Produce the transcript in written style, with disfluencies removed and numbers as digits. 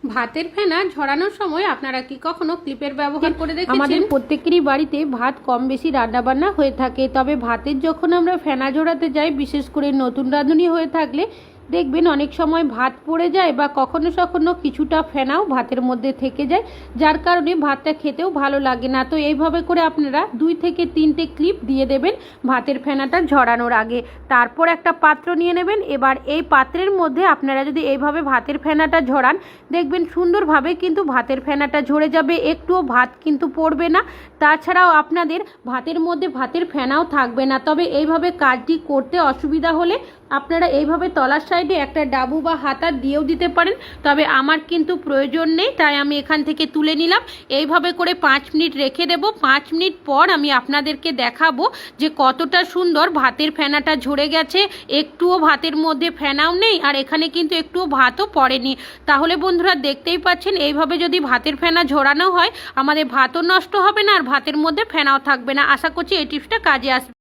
ভাতের ফেনা ঝরানোর সময় আপনারা কি কখনো ক্লিপের ব্যবহার করে দেখেছেন? আমাদের প্রত্যেকেরই বাড়িতে ভাত কম বেশি রান্নাবান্না হয়ে থাকে, তবে ভাতের যখন আমরা ফেনা ঝরাতে যাই, বিশেষ করে নতুন রাঁধুনি হয়ে থাকলে দেখবেন অনেক সময় ভাত পড়ে যায় বা কখনো কখনো কিছুটা ফেনাও ভাতের মধ্যে থেকে যায়, যার কারণে ভাতটা খেতেও ভালো লাগে না। তো এইভাবে করে আপনারা 2 থেকে 3টে ক্লিপ দিয়ে দেবেন ভাতের ফেনাটা ঝরানোর আগে। তারপর একটা পাত্র নিয়ে নেবেন। এবার এই পাত্রের মধ্যে আপনারা যদি এইভাবে ভাতের ফেনাটা ঝরান, দেখবেন সুন্দরভাবে কিন্তু ভাতের ফেনাটা ঝরে যাবে, একটুও ভাত কিন্তু পড়বে না। তাছাড়াও আপনাদের ভাতের মধ্যে ভাতের ফেনাও থাকবে না। তবে এইভাবে কাজটি করতে অসুবিধা হলে আপনারা এইভাবে তলার সাইডে একটা ডাবু বা হাতা দিয়েও দিতে পারেন, তবে আমার কিন্তু প্রয়োজন নেই, তাই আমি এখান থেকে তুলে নিলাম। এইভাবে করে 5 মিনিট রেখে দেব। 5 মিনিট পর আমি আপনাদেরকে দেখাবো যে কতটা সুন্দর ভাতের ফেনাটা ঝরে গেছে, একটুও ভাতের মধ্যে ফেনাও নেই, আর এখানে কিন্তু একটুও ভাতও পড়েনি। তাহলে বন্ধুরা দেখতেই পাচ্ছেন, এইভাবে যদি ভাতের ফেনা ঝরানো হয় আমাদের ভাতও নষ্ট হবে না আর ভাতের মধ্যে ফেনাও থাকবে না। আশা করছি এই টিপসটা কাজে আসবে।